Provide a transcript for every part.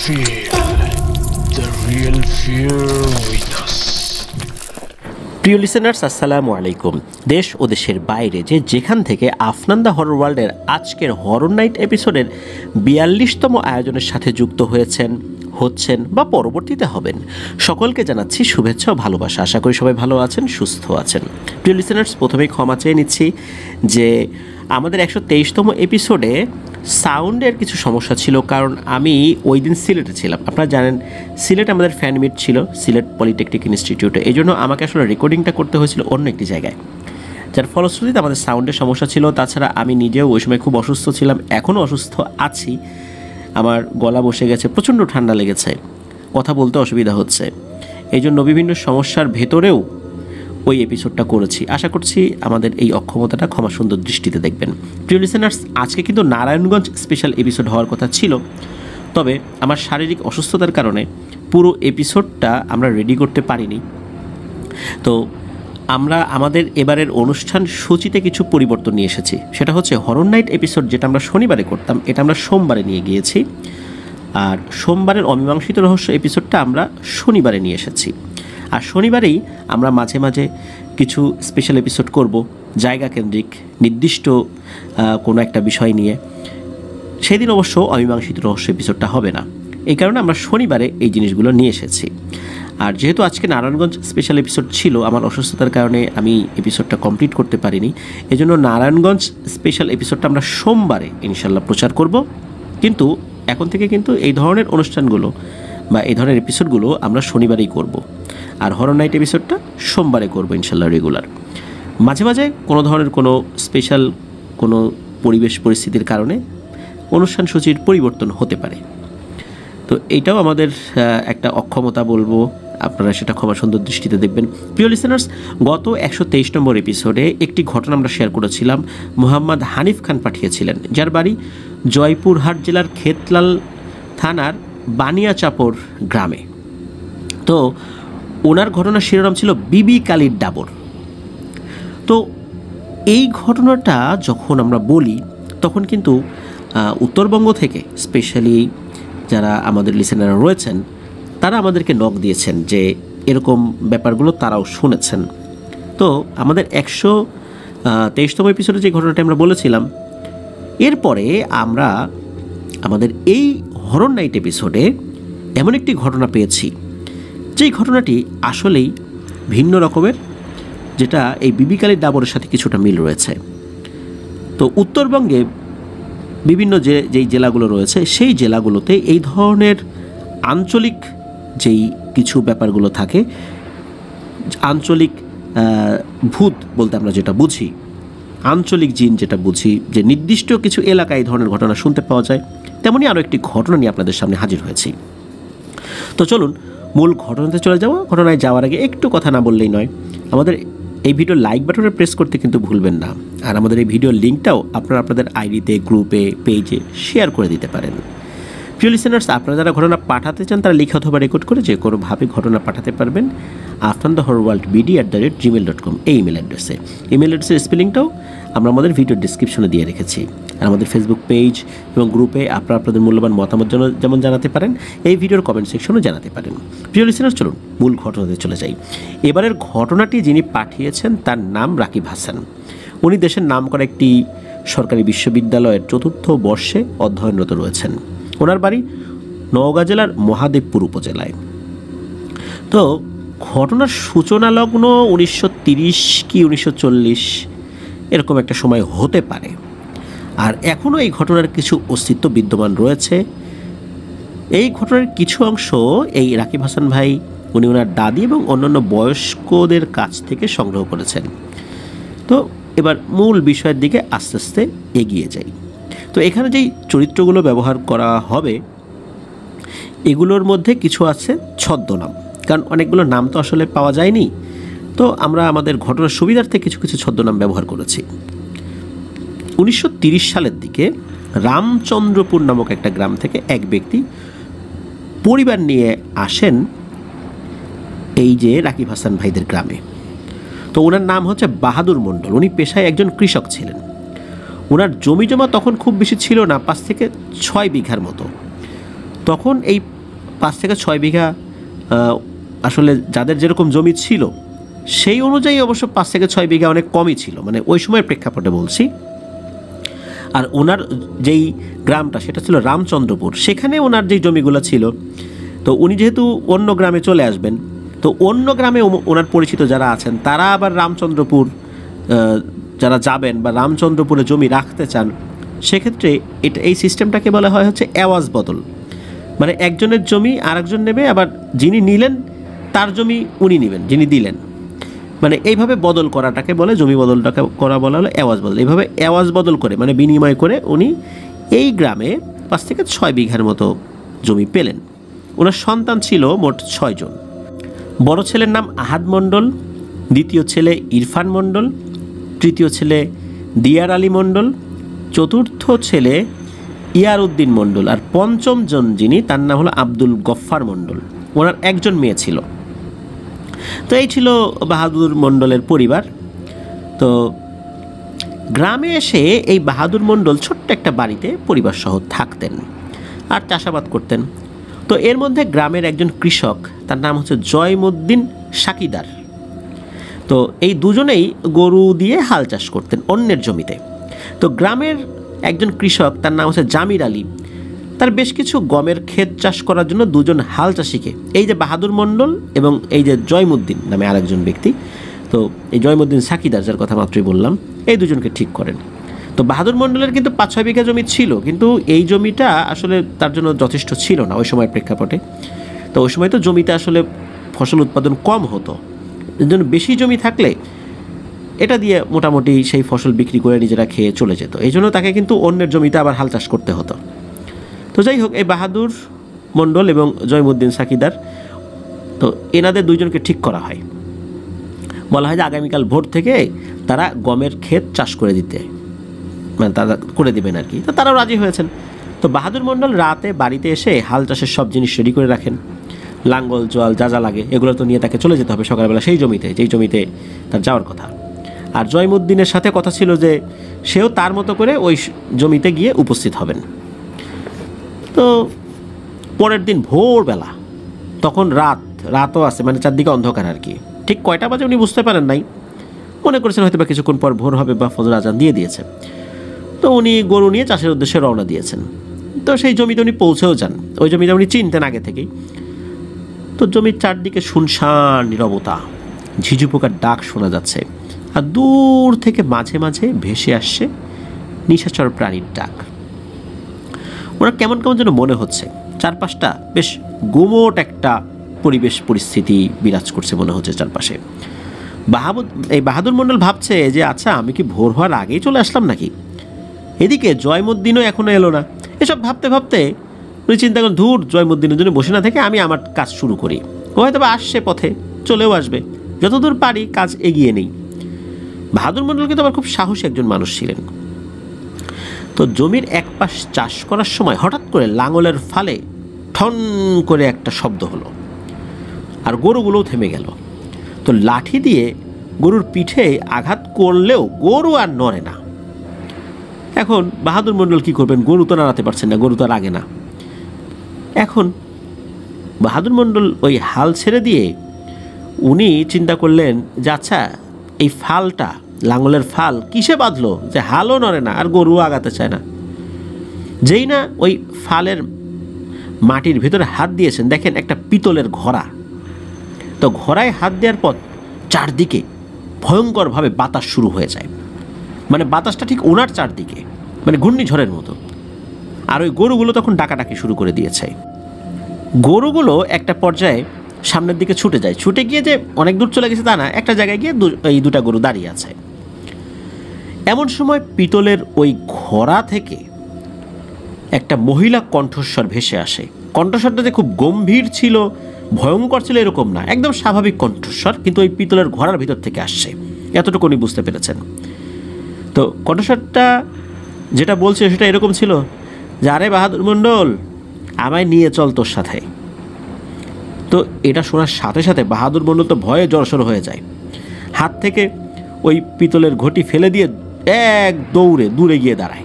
Feel the real fear with us. প্রিয় listeners, আসসালামু আলাইকুম। দেশ ও দেশের বাইরে যেখান থেকে আফনান দ্য হরর ওয়ার্ল্ডের আজকের হরর নাইট এপিসোডের ৪২তম আয়োজনের সাথে যুক্ত হচ্ছেন বা পরবর্তীতে হবেন, সকলকে জানাচ্ছি শুভেচ্ছা ও ভালোবাসা। আশা করি সবাই ভালো আছেন, সুস্থ আছেন। প্রিয় লিসেনার্স, প্রথমেই ক্ষমা চেয়ে নিচ্ছি যে আমাদের ১২৩তম এপিসোডে সাউন্ডের কিছু সমস্যা ছিল, কারণ আমি ওই দিন সিলেটে ছিলাম। আপনারা জানেন সিলেট আমাদের ফ্যান মিট ছিল সিলেট পলিটেকনিক ইনস্টিটিউটে, এই জন্য আমাকে আসলে রেকর্ডিংটা করতে হয়েছিল অন্য একটি জায়গায়, যার ফলশ্রুতিতে আমাদের সাউন্ডের সমস্যা ছিল। তাছাড়া আমি নিজেও ওই সময় খুব অসুস্থ ছিলাম, এখনও অসুস্থ আছি। আমার গলা বসে গেছে, প্রচণ্ড ঠান্ডা লেগেছে, কথা বলতে অসুবিধা হচ্ছে। এই জন্য বিভিন্ন সমস্যার ভেতরেও ওই এপিসোডটা করেছি। আশা করছি আমাদের এই অক্ষমতাটা ক্ষমা সুন্দর দৃষ্টিতে দেখবেন। প্রিয় লিসেনার্স, আজকে কিন্তু নারায়ণগঞ্জ স্পেশাল এপিসোড হওয়ার কথা ছিল, তবে আমার শারীরিক অসুস্থতার কারণে পুরো এপিসোডটা আমরা রেডি করতে পারিনি। তো আমরা আমাদের এবারের অনুষ্ঠান সূচিতে কিছু পরিবর্তন নিয়ে এসেছি। সেটা হচ্ছে হরর নাইট এপিসোড যেটা আমরা শনিবারে করতাম, এটা আমরা সোমবারে নিয়ে গিয়েছি। আর সোমবারের অমীমাংসিত রহস্য এপিসোডটা আমরা শনিবারে নিয়ে এসেছি। আর শনিবারেই আমরা মাঝে মাঝে কিছু স্পেশাল এপিসোড করব জায়গা কেন্দ্রিক, নির্দিষ্ট কোনো একটা বিষয় নিয়ে। সেদিন অবশ্য অমীমাংসিত রহস্য এপিসোডটা হবে না, এই কারণে আমরা শনিবারে এই জিনিসগুলো নিয়ে এসেছি। আর যেহেতু আজকে নারায়ণগঞ্জ স্পেশাল এপিসোড ছিল, আমার অসুস্থতার কারণে আমি এপিসোডটা কমপ্লিট করতে পারিনি। এজন্য নারায়ণগঞ্জ স্পেশাল এপিসোডটা আমরা সোমবারে ইনশাল্লাহ প্রচার করব। কিন্তু এখন থেকে কিন্তু এই ধরনের অনুষ্ঠানগুলো বা এই ধরনের এপিসোডগুলো আমরা শনিবারেই করব, আর হরর নাইট এপিসোডটা সোমবারে করব ইনশাল্লাহ রেগুলার। মাঝে মাঝে কোনো ধরনের কোনো স্পেশাল কোনো পরিবেশ পরিস্থিতির কারণে অনুষ্ঠান সূচির পরিবর্তন হতে পারে। তো এইটাও আমাদের একটা অক্ষমতা বলবো, আপনারা সেটা ক্ষমা সুন্দর দৃষ্টিতে দেখবেন। প্রিয় লিসেনার্স, গত ১২৩ নম্বর এপিসোডে একটি ঘটনা আমরা শেয়ার করেছিলাম। মোহাম্মদ হানিফ খান পাঠিয়েছিলেন, যার বাড়ি জয়পুরহাট জেলার খেতলাল থানার বানিয়াচাপর গ্রামে। তো ওনার ঘটনার শিরোনাম ছিল বিবি কালীর ডাবর। তো এই ঘটনাটা যখন আমরা বলি তখন কিন্তু উত্তরবঙ্গ থেকে স্পেশালি যারা আমাদের লিসেনাররা রয়েছেন তারা আমাদেরকে নক দিয়েছেন যে এরকম ব্যাপারগুলো তারাও শুনেছেন। তো আমাদের ১২৩তম এপিসোডে যে ঘটনাটা আমরা বলেছিলাম, এরপরে আমরা আমাদের এই হরর নাইট এপিসোডে এমন একটি ঘটনা পেয়েছি যেই ঘটনাটি আসলেই ভিন্ন রকমের, যেটা এই বিবি কালীর ডাবরের সাথে কিছুটা মিল রয়েছে। তো উত্তরবঙ্গে বিভিন্ন যেই জেলাগুলো রয়েছে সেই জেলাগুলোতে এই ধরনের আঞ্চলিক যেই কিছু ব্যাপারগুলো থাকে, আঞ্চলিক ভূত বলতে আমরা যেটা বুঝি, আঞ্চলিক জিন যেটা বুঝি, যে নির্দিষ্ট কিছু এলাকায় এই ধরনের ঘটনা শুনতে পাওয়া যায়, তেমনই আরও একটি ঘটনা নিয়ে আপনাদের সামনে হাজির হয়েছি। তো চলুন মূল ঘটনাতে চলে যাওয়া। ঘটনায় যাওয়ার আগে একটু কথা না বললেই নয়, আমাদের এই ভিডিও লাইক বাটনে প্রেস করতে কিন্তু ভুলবেন না। আর আমাদের এই ভিডিওর লিঙ্কটাও আপনারা আপনাদের আইডিতে, গ্রুপে, পেজে শেয়ার করে দিতে পারেন। প্রিয় লিসেনার্স, আপনারা যারা ঘটনা পাঠাতে চান তারা লিখে অথবা রেকর্ড করে যে কোনোভাবে ঘটনা পাঠাতে পারবেন Afnan the horror world bd@gmail.com এই ইমেল অ্যাড্রেসে। ইমেল অ্যাড্রেসের স্পেলিংটাও আমরা আমাদের ভিডিও ডিসক্রিপশনে দিয়ে রেখেছি। আর আমাদের ফেসবুক পেজ এবং গ্রুপে আপনারা আপনাদের মূল্যবান মতামত যেমন জানাতে পারেন, এই ভিডিওর কমেন্ট সেকশনও জানাতে পারেন। প্রিয় লিসেনার্স, চলুন মূল ঘটনাতে চলে যাই। এবারের ঘটনাটি যিনি পাঠিয়েছেন তার নাম রাকিব হাসান। উনি দেশের নামকরা একটি সরকারি বিশ্ববিদ্যালয়ের ৪র্থ বর্ষে অধ্যয়নরত রয়েছেন। ওনার বাড়ি নওগাঁ জেলার মহাদেবপুর উপজেলায়। তো ঘটনার সূচনা লগ্ন ১৯৩০ কি ১৯৪০ এরকম একটা সময় হতে পারে। আর এখনও এই ঘটনার কিছু অস্তিত্ব বিদ্যমান রয়েছে। এই ঘটনার কিছু অংশ এই রাকিব হাসান ভাই উনি ওনার দাদি এবং অন্যান্য বয়স্কদের কাছ থেকে সংগ্রহ করেছেন। তো এবার মূল বিষয়ের দিকে আস্তে আস্তে এগিয়ে যাই। তো এখানে যেই চরিত্রগুলো ব্যবহার করা হবে এগুলোর মধ্যে কিছু আছে ছদ্মনাম, কারণ অনেকগুলো নাম তো আসলে পাওয়া যায়নি। তো আমরা আমাদের ঘটনার সুবিধার্থে কিছু কিছু ছদ্মনাম ব্যবহার করেছি। ১৯৩০ সালের দিকে রামচন্দ্রপুর নামক একটা গ্রাম থেকে এক ব্যক্তি পরিবার নিয়ে আসেন এই যে রাকিব হাসান ভাইদের গ্রামে। তো ওনার নাম হচ্ছে বাহাদুর মণ্ডল। উনি পেশায় একজন কৃষক ছিলেন। ওনার জমি জমা তখন খুব বেশি ছিল না, ৫ থেকে ৬ বিঘার মতো। তখন এই 5 থেকে 6 বিঘা আসলে যাদের যেরকম জমি ছিল সেই অনুযায়ী অবশ্য 5 থেকে 6 বিঘা অনেক কমই ছিল, মানে ওই সময়ের প্রেক্ষাপটে বলছি। আর ওনার যেই গ্রামটা সেটা ছিল রামচন্দ্রপুর, সেখানে ওনার যেই জমিগুলো ছিল, তো উনি যেহেতু অন্য গ্রামে চলে আসবেন, তো অন্য গ্রামে ওনার পরিচিত যারা আছেন তারা আবার রামচন্দ্রপুর যারা যাবেন বা রামচন্দ্রপুরে জমি রাখতে চান, সেক্ষেত্রে এই সিস্টেমটাকে বলা হয় হচ্ছে এওয়াজ বদল। মানে একজনের জমি আরেকজন নেবে, আবার যিনি নিলেন তার জমি উনি নেবেন যিনি দিলেন, মানে এইভাবে বদল করাটাকে বলে, জমি বদলটাকে করা বলা হলো এওয়াজ বদল। এইভাবে এওয়াজ বদল করে মানে বিনিময় করে উনি এই গ্রামে 5 থেকে 6 বিঘার মতো জমি পেলেন। ওনার সন্তান ছিল মোট 6 জন। বড় ছেলের নাম আহাদ মণ্ডল, দ্বিতীয় ছেলে ইরফান মণ্ডল, তৃতীয় ছেলে দিয়ার আলী মণ্ডল, চতুর্থ ছেলে ইয়ার উদ্দিন মণ্ডল, আর পঞ্চম জন যিনি তার নাম হলো আব্দুল গফ্ফার মণ্ডল। ওনার একজন মেয়ে ছিল। তো এই ছিল বাহাদুর মণ্ডলের পরিবার। তো গ্রামে এসে এই বাহাদুর মণ্ডল ছোট্ট একটা বাড়িতে পরিবার সহ থাকতেন আর চাষাবাদ করতেন। তো এর মধ্যে গ্রামের একজন কৃষক, তার নাম হচ্ছে জয়মুদ্দিন সাকিদার। তো এই দুজনেই গরু দিয়ে হাল চাষ করতেন অন্যের জমিতে। তো গ্রামের একজন কৃষক, তার নাম হচ্ছে জামির আলী, তার বেশ কিছু গমের ক্ষেত চাষ করার জন্য দুজন হাল চাষিকে, এই যে বাহাদুর মণ্ডল এবং এই যে জয়মুদ্দিন নামে আরেকজন ব্যক্তি, তো এই জয়মুদ্দিন সাকিদার যার কথা মাত্রই বললাম, এই দুজনকে ঠিক করেন। তো বাহাদুর মণ্ডলের কিন্তু 5-6 বিঘা জমি ছিল, কিন্তু এই জমিটা আসলে তার জন্য যথেষ্ট ছিল না ওই সময়ের প্রেক্ষাপটে। তো ওই সময় তো জমিতে আসলে ফসল উৎপাদন কম হতো, এর জন্য বেশি জমি থাকলে এটা দিয়ে মোটামুটি সেই ফসল বিক্রি করে নিজেরা খেয়ে চলে যেত। এই জন্য তাকে কিন্তু অন্যের জমিতে আবার হাল চাষ করতে হতো। তো যাই হোক, এই বাহাদুর মণ্ডল এবং জয়মুদ্দিন সাকিদার, তো এনাদের দুইজনকে ঠিক করা হয়। বলা হয় যে আগামীকাল ভোর থেকে তারা গমের ক্ষেত চাষ করে দিতে, মানে তারা করে দেবেন আর কি। তো তারাও রাজি হয়েছেন। তো বাহাদুর মণ্ডল রাতে বাড়িতে এসে হাল চাষের সব জিনিস রেডি করে রাখেন, লাঙ্গল জোয়াল যা যা লাগে এগুলো তো নিয়ে তাকে চলে যেতে হবে সকালবেলা সেই জমিতে, যেই জমিতে তার যাওয়ার কথা। আর জয়মুদ্দিনের সাথে কথা ছিল যে সেও তার মতো করে ওই জমিতে গিয়ে উপস্থিত হবেন। তো পরের দিন ভোরবেলা, তখন রাতও আছে, মানে চারদিকে অন্ধকার আর কি। ঠিক কয়টা বাজে উনি বুঝতে পারেন নাই, মনে করেছেন হয়তো বা কিছুক্ষণ পর ভোর হবে বা ফজর আজান দিয়ে দিয়েছে। তো উনি গরু নিয়ে চাষের উদ্দেশ্যে রওনা দিয়েছেন। তো সেই জমিতে উনি পৌঁছেও যান, ওই জমিটা উনি চিনতেন আগে থেকেই। তো জমির চারদিকে শুনশান নীরবতা, ঝিঝু পোকার ডাক শোনা যাচ্ছে, আর দূর থেকে মাঝে মাঝে ভেসে আসছে নিশাচর প্রাণীর ডাক। ওনার কেমন কেমন যেন মনে হচ্ছে, চারপাশটা বেশ গুমোট একটা পরিবেশ পরিস্থিতি বিরাজ করছে মনে হচ্ছে চারপাশে। এই বাহাদুর মণ্ডল ভাবছে যে আচ্ছা, আমি কি ভোর হওয়ার আগেই চলে আসলাম নাকি? এদিকে জয়মুদ্দিনও এখনো এলো না। এসব ভাবতে ভাবতে উনি চিন্তা করেন, ধুর, জয়মুদ্দিনের জন্য বসে না থেকে আমি আমার কাজ শুরু করি। ও হয়তো বা আসছে, পথে চলেও আসবে, যতদূর পারি কাজ এগিয়ে নেই। বাহাদুর মণ্ডল কিন্তু আবার খুব সাহসী একজন মানুষ ছিলেন। তো জমির এক পাশ চাষ করার সময় হঠাৎ করে লাঙলের ফালে ঠন করে একটা শব্দ হলো, আর গরুগুলোও থেমে গেল। তো লাঠি দিয়ে গরুর পিঠে আঘাত করলেও গরু আর নড়ে না। এখন বাহাদুর মণ্ডল কী করবেন? গরু তো নাড়াতে পারছেন না, গরু তো আর আগে না। এখন বাহাদুর মণ্ডল ওই হাল ছেড়ে দিয়ে উনি চিন্তা করলেন যে আচ্ছা, এই ফালটা, লাঙলের ফাল কিসে বাঁধলো যে হালও নড়ে না আর গরুও আগাতে চায় না? যেই না ওই ফালের মাটির ভিতরে হাত দিয়েছেন, দেখেন একটা পিতলের ঘড়া। তো ঘড়ায় হাত দেওয়ার পর চারদিকে ভয়ঙ্করভাবে বাতাস শুরু হয়ে যায়, মানে বাতাসটা ঠিক ওনার চারদিকে, মানে ঘূর্ণিঝড়ের মতো। আর ওই গরুগুলো তখন ডাকাডাকি শুরু করে দিয়েছে। গরুগুলো একটা পর্যায়ে সামনের দিকে ছুটে যায়, ছুটে গিয়ে যে অনেক দূর চলে গেছে তা না, একটা জায়গায় গিয়ে এই দুটা গরু দাঁড়িয়ে আছে। এমন সময় পিতলের ওই ঘোড়া থেকে একটা মহিলা কণ্ঠস্বর ভেসে আসে। কণ্ঠস্বরটা যে খুব গম্ভীর ছিল, ভয়ঙ্কর ছিল এরকম না, একদম স্বাভাবিক কণ্ঠস্বর, কিন্তু ওই পিতলের ঘোড়ার ভিতর থেকে আসছে, এতটুকু উনি বুঝতে পেরেছেন। তো কণ্ঠস্বরটা যেটা বলছে সেটা এরকম ছিল যে, আরে বাহাদুর মণ্ডল, আমায় নিয়ে চল তোর সাথে। তো এটা শোনার সাথে সাথে বাহাদুর মণ্ডল তো ভয়ে জড়সড় হয়ে যায়, হাত থেকে ওই পিতলের ঘটি ফেলে দিয়ে এক দৌড়ে দূরে গিয়ে দাঁড়ায়।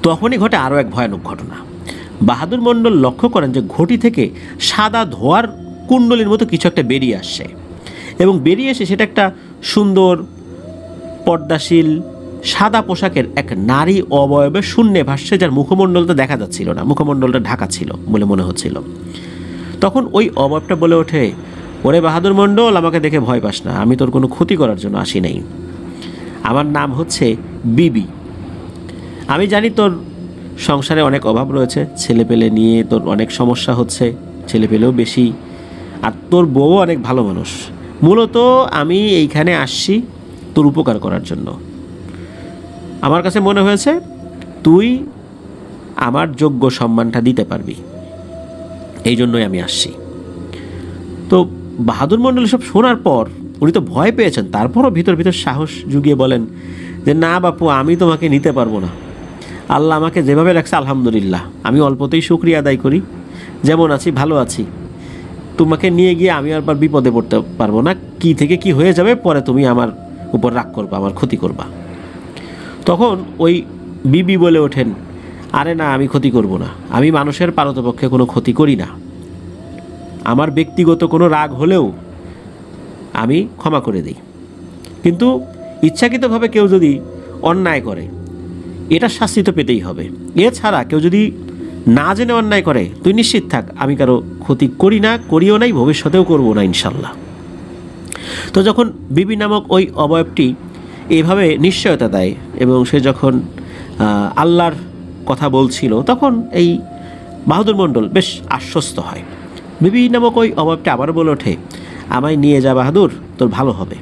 তখনই ঘটে আরও এক ভয়ানক ঘটনা। বাহাদুর মণ্ডল লক্ষ্য করেন যে ঘটি থেকে সাদা ধোয়ার কুণ্ডলীর মতো কিছু একটা বেরিয়ে আসছে, এবং বেরিয়ে এসে সেটা একটা সুন্দর পর্দাশীল সাদা পোশাকের এক নারী অবয়বে শূন্যে ভাসছে, যার মুখমণ্ডলটা দেখা যাচ্ছিল না, মুখমণ্ডলটা ঢাকা ছিল বলে মনে হচ্ছিল। তখন ওই অবয়বটা বলে ওঠে, ওরে বাহাদুর মণ্ডল, আমাকে দেখে ভয় পাস না, আমি তোর কোনো ক্ষতি করার জন্য আসি নাই। আমার নাম হচ্ছে বিবি। আমি জানি তোর সংসারে অনেক অভাব রয়েছে, ছেলেপেলে নিয়ে তোর অনেক সমস্যা হচ্ছে, ছেলেপেলেও বেশি, আর তোর বউও অনেক ভালো মানুষ। মূলত আমি এইখানে আসছি তোর উপকার করার জন্য। আমার কাছে মনে হয়েছে তুই আমার যোগ্য সম্মানটা দিতে পারবি, এই জন্যই আমি আসছি। তো বাহাদুর মণ্ডল সব শোনার পর উনি তো ভয় পেয়েছেন, তারপরও ভিতর ভিতর সাহস জুগিয়ে বলেন যে না বাপু, আমি তোমাকে নিতে পারবো না। আল্লাহ আমাকে যেভাবে রাখছে আলহামদুলিল্লাহ, আমি অল্পতেই শুকরিয়া আদায় করি, যেমন আছি ভালো আছি। তোমাকে নিয়ে গিয়ে আমি আবার বিপদে পড়তে পারবো না, কি থেকে কি হয়ে যাবে পরে তুমি আমার উপর রাগ করবা, আমার ক্ষতি করবা। তখন ওই বিবি বলে ওঠেন, আরে না, আমি ক্ষতি করব না, আমি মানুষের পারতপক্ষে কোনো ক্ষতি করি না, আমার ব্যক্তিগত কোনো রাগ হলেও আমি ক্ষমা করে দিই, কিন্তু ইচ্ছাকৃতভাবে কেউ যদি অন্যায় করে এটা শাস্তি তো পেতেই হবে। এছাড়া কেউ যদি না জেনে অন্যায় করে, তুই নিশ্চিত থাক আমি কারো ক্ষতি করি না, করিও নাই, ভবিষ্যতেও করবো না ইনশাল্লাহ। তো যখন বিবি নামক ওই অবয়বটি এভাবে নিশ্চয়তা দেয় এবং সে যখন আল্লাহর কথা বলছিল, তখন এই বাহাদুর মণ্ডল বেশ আশ্বস্ত হয়। বিবি নামক ওই অবয়বটি আবারও বলে ওঠে, আমায় নিয়ে যা বাহাদুর, তোর ভালো হবে।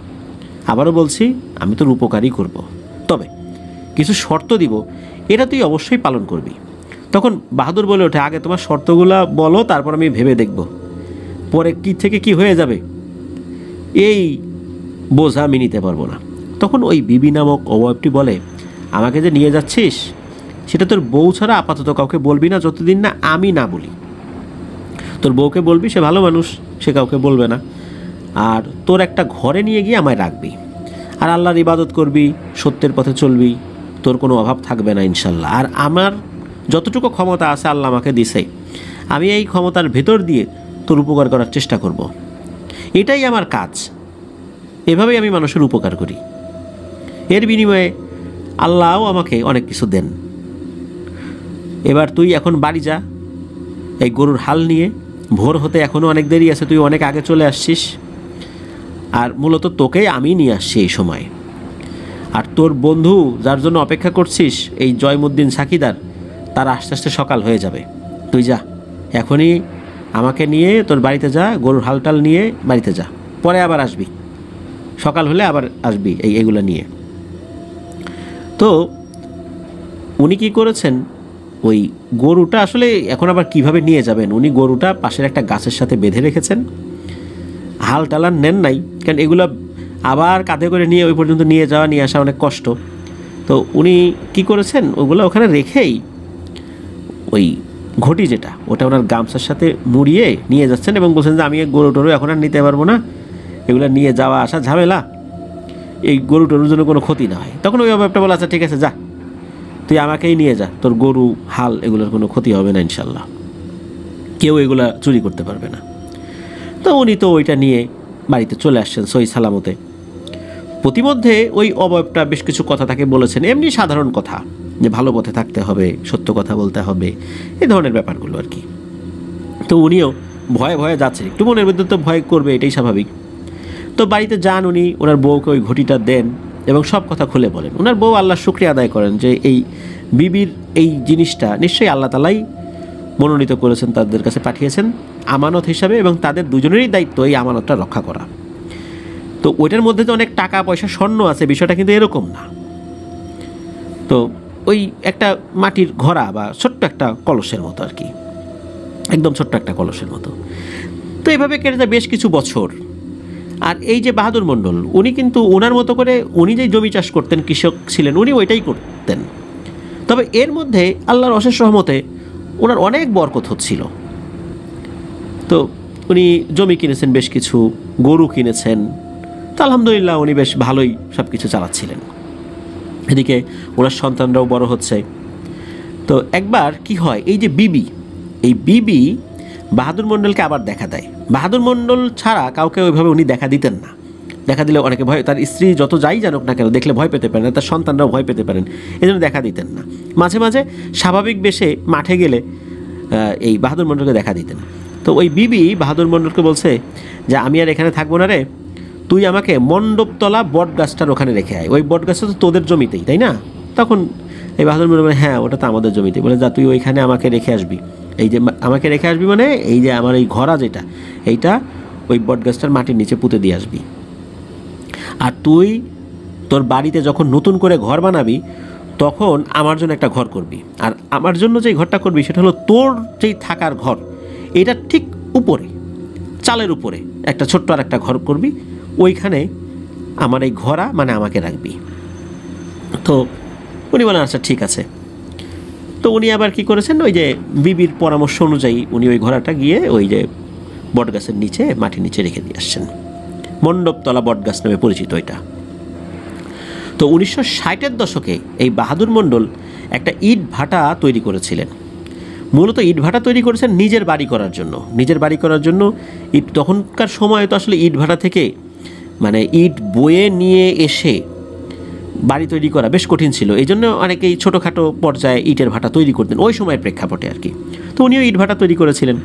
আবারও বলছি, আমি তোর উপকারই করব, তবে কিছু শর্ত দিব, এটা তুই অবশ্যই পালন করবি। তখন বাহাদুর বলে ওঠে, আগে তোমার শর্তগুলো বলো, তারপর আমি ভেবে দেখব, পরে কি থেকে কি হয়ে যাবে এই বোঝা আমি নিতে পারবো না। তখন ওই বিবি নামক অবয়বটি বলে, আমাকে যে নিয়ে যাচ্ছিস সেটা তোর বউ ছাড়া আপাতত কাউকে বলবি না, যতদিন না আমি না বলি। তোর বউকে বলবি, সে ভালো মানুষ, সে কাউকে বলবে না। আর তোর একটা ঘরে নিয়ে গিয়ে আমায় রাখবি, আর আল্লাহর ইবাদত করবি, সত্যের পথে চলবি, তোর কোনো অভাব থাকবে না ইনশাল্লাহ। আর আমার যতটুকু ক্ষমতা আছে আল্লাহ আমাকে দিছে, আমি এই ক্ষমতার ভেতর দিয়ে তোর উপকার করার চেষ্টা করব, এটাই আমার কাজ, এভাবেই আমি মানুষের উপকার করি। এর বিনিময়ে আল্লাহও আমাকে অনেক কিছু দেন। এবার তুই এখন বাড়ি যা, এই গরুর হাল নিয়ে, ভোর হতে এখনও অনেক দেরি আছে, তুই অনেক আগে চলে আসছিস, আর মূলত তোকেই আমি নিয়ে আসছি এই সময়। আর তোর বন্ধু যার জন্য অপেক্ষা করছিস, এই জয়মুদ্দিন সাকিদার, তার আস্তে আস্তে সকাল হয়ে যাবে, তুই যা এখনই আমাকে নিয়ে তোর বাড়িতে যা, গরুর হালটাল নিয়ে বাড়িতে যা, পরে আবার আসবি, সকাল হলে আবার আসবি এইগুলো নিয়ে। তো উনি কি করেছেন, ওই গরুটা আসলে এখন আবার কিভাবে নিয়ে যাবেন, উনি গরুটা পাশের একটা গাছের সাথে বেঁধে রেখেছেন, হাল টালান নেন নাই, কারণ এগুলো আবার কাঁধে করে নিয়ে ওই পর্যন্ত নিয়ে যাওয়া নিয়ে আসা অনেক কষ্ট। তো উনি কি করেছেন, ওগুলো ওখানে রেখেই ওই ঘটি যেটা, ওটা ওনার গামছার সাথে মুড়িয়ে নিয়ে যাচ্ছেন এবং বলছেন যে আমি গরু টরু এখন আর নিতে পারবো না, এগুলো নিয়ে যাওয়া আসা ঝামেলা, এই গরু টরুর জন্য কোনো ক্ষতি না হয়। তখন ওই ব্যাপারটা বলে, আচ্ছা ঠিক আছে যা, তুই আমাকেই নিয়ে যা, তোর গরু হাল এগুলোর কোনো ক্ষতি হবে না ইনশাল্লাহ, কেউ এগুলা চুরি করতে পারবে না। তো উনি তো ওইটা নিয়ে বাড়িতে চলে আসছেন সহি সালামতে। প্রতিমধ্যে ওই অবয়বটা বেশ কিছু কথা তাকে বলেছেন, এমনি সাধারণ কথা, যে ভালো পথে থাকতে হবে, সত্য কথা বলতে হবে, এই ধরনের ব্যাপারগুলো আর কি। তো উনিও ভয়ে ভয়ে যাচ্ছেন, একটু মনের মধ্যে তো ভয় করবে, এটাই স্বাভাবিক। তো বাড়িতে যান উনি, ওনার বউকে ওই ঘটিটা দেন এবং সব কথা খুলে বলেন। ওনার বউ আল্লাহর শুকরিয়া আদায় করেন যে এই বিবির এই জিনিসটা নিশ্চয়ই আল্লাহ তাআলাই মনোনীত করেছেন, তাদের কাছে পাঠিয়েছেন আমানত হিসাবে, এবং তাদের দুজনেরই দায়িত্ব এই আমানতটা রক্ষা করা। তো ওইটার মধ্যে তো অনেক টাকা পয়সা স্বর্ণ আছে, বিষয়টা কিন্তু এরকম না। তো ওই একটা মাটির ঘড়া বা ছোট্ট একটা কলসের মতো আর কি, একদম ছোট্ট একটা কলসের মতো। তো এইভাবে কেটে যায় বেশ কিছু বছর। আর এই যে বাহাদুর মণ্ডল, উনি কিন্তু ওনার মতো করে উনি যে জমি চাষ করতেন, কৃষক ছিলেন, উনি ওইটাই করতেন। তবে এর মধ্যে আল্লাহর অশেষ রহমতে ওনার অনেক বরকত হচ্ছিল। তো উনি জমি কিনেছেন, বেশ কিছু গরু কিনেছেন, তো আলহামদুলিল্লাহ উনি বেশ ভালোই সব কিছু চালাচ্ছিলেন। এদিকে ওনার সন্তানরাও বড় হচ্ছে। তো একবার কি হয়, এই যে বিবি, এই বিবি বাহাদুর মণ্ডলকে আবার দেখা দেয়। বাহাদুর মণ্ডল ছাড়া কাউকে ওইভাবে উনি দেখা দিতেন না। দেখা দিলে অনেকে ভয়, তার স্ত্রী যত যাই জানুক না কেন, দেখলে ভয় পেতে পারেন, তার সন্তানরাও ভয় পেতে পারেন, এই জন্য দেখা দিতেন না। মাঝে মাঝে স্বাভাবিক বেশে মাঠে গেলে এই বাহাদুর মণ্ডলকে দেখা দিতেন। তো ওই বিবি বাহাদুর মণ্ডলকে বলছে যে আমি আর এখানে থাকবো না রে, তুই আমাকে মণ্ডপতলা বট গাছটার ওখানে রেখে আয়, ওই বট গাছটা তো তোদের জমিতেই, তাই না? তখন এই বাহাদুর মণ্ডল বলে হ্যাঁ ওটা তো আমাদের জমিতে। বলে যা তুই ওইখানে আমাকে রেখে আসবি। এই যে আমাকে রেখে আসবি মানে এই যে আমার এই ঘোড়া যেটা, এইটা ওই বট গাছটার মাটির নিচে পুঁতে দিয়ে আসবি। আর তুই তোর বাড়িতে যখন নতুন করে ঘর বানাবি তখন আমার জন্য একটা ঘর করবি। আর আমার জন্য যেই ঘরটা করবি সেটা হলো তোর যেই থাকার ঘর, এটা ঠিক উপরে, চালের উপরে একটা ছোট্ট আর একটা ঘর করবি, ওইখানে আমার এই ঘোড়া মানে আমাকে রাখবি। তো উনি বলেন আচ্ছা ঠিক আছে। তো উনি আবার কি করেছেন, ওই যে বিবির পরামর্শ অনুযায়ী উনি ওই ঘোড়াটা গিয়ে ওই যে বটগাছের নিচে, মাটির নিচে রেখে দিয়ে আসছেন। মণ্ডপতলা বটগাছ নামে পরিচিত এটা। তো 1960-এর দশকে এই বাহাদুর মণ্ডল একটা ইট ভাটা তৈরি করেছিলেন। মূলত ইট ভাটা তৈরি করেছেন নিজের বাড়ি করার জন্য। নিজের বাড়ি করার জন্য ইট, তখনকার সময় তো আসলে ইট ভাটা থেকে মানে ইট বয়ে নিয়ে এসে বাড়ি তৈরি করা বেশ কঠিন ছিল। এই জন্য অনেকেই ছোটোখাটো পর্যায়ে ইটের ভাটা তৈরি করতেন ওই সময়ের প্রেক্ষাপটে আর কি। তো উনিও ইট ভাটা তৈরি করেছিলেন।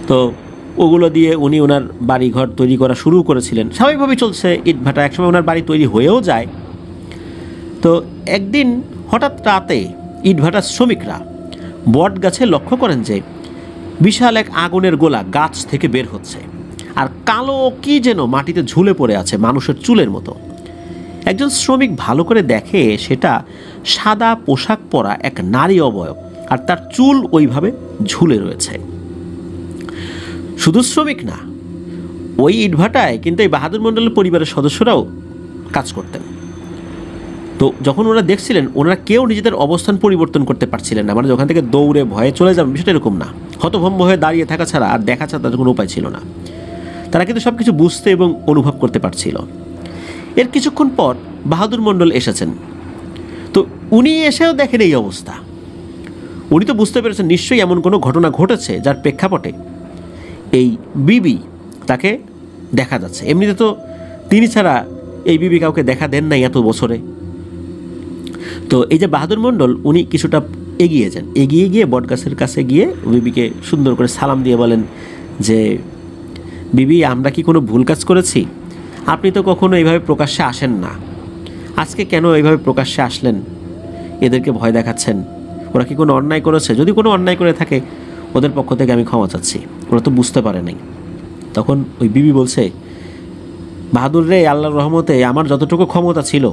তো ওগুলো দিয়ে উনি ওনার বাড়িঘর তৈরি করা শুরু করেছিলেন। স্বাভাবিকভাবেই চলছে ইট ভাটা, একসময় ওনার বাড়ি তৈরি হয়েও যায়। তো একদিন হঠাৎ রাতে ইট ভাটার শ্রমিকরা বট গাছে লক্ষ্য করেন যে বিশাল এক আগুনের গোলা গাছ থেকে বের হচ্ছে, আর কালো কি যেন মাটিতে ঝুলে পড়ে আছে মানুষের চুলের মতো। একজন শ্রমিক ভালো করে দেখে সেটা সাদা পোশাক পরা এক নারী অবয়ব, আর তার চুল ওইভাবে ঝুলে রয়েছে। শুধু শ্রমিক না, ওই ইটভাটায় কিন্তু এই বাহাদুর মণ্ডলের পরিবারের সদস্যরাও কাজ করতেন। তো যখন ওরা দেখছিলেন, ওনারা কেউ নিজেদের অবস্থান পরিবর্তন করতে পারছিলেন না, মানে ওখান থেকে দৌড়ে ভয়ে চলে যাবেন বিষয়টা এরকম না, হতভম্ব হয়ে দাঁড়িয়ে থাকা ছাড়া আর দেখা ছাড়া তাদের কোনো উপায় ছিল না। তারা কিন্তু সব কিছু বুঝতে এবং অনুভব করতে পারছিল। এর কিছুক্ষণ পর বাহাদুর মণ্ডল এসেছেন। তো উনি এসেও দেখেন এই অবস্থা। উনি তো বুঝতে পেরেছেন নিশ্চয়ই এমন কোনো ঘটনা ঘটেছে যার প্রেক্ষাপটে এই বিবি তাকে দেখা যাচ্ছে। এমনিতে তো তিনি ছাড়া এই বিবি কাউকে দেখা দেন নাই এত বছরে। তো এই যে বাহাদুর মণ্ডল উনি কিছুটা এগিয়ে যান, এগিয়ে গিয়ে বটগাছের কাছে গিয়ে বিবিকে সুন্দর করে সালাম দিয়ে বলেন যে বিবি, আমরা কি কোনো ভুল কাজ করেছি? আপনি তো কখনো এইভাবে প্রকাশ্যে আসেন না, আজকে কেন এইভাবে প্রকাশ্যে আসলেন? এদেরকে ভয় দেখাচ্ছেন? ওরা কি কোনো অন্যায় করেছে? যদি কোনো অন্যায় করে থাকে ওদের পক্ষ থেকে আমি ক্ষমা চাচ্ছি, ওরা তো বুঝতে পারে নাই। তখন ওই বিবি বলছে, বাহাদুর রে, আল্লাহর রহমতে আমার যতটুকু ক্ষমতা ছিল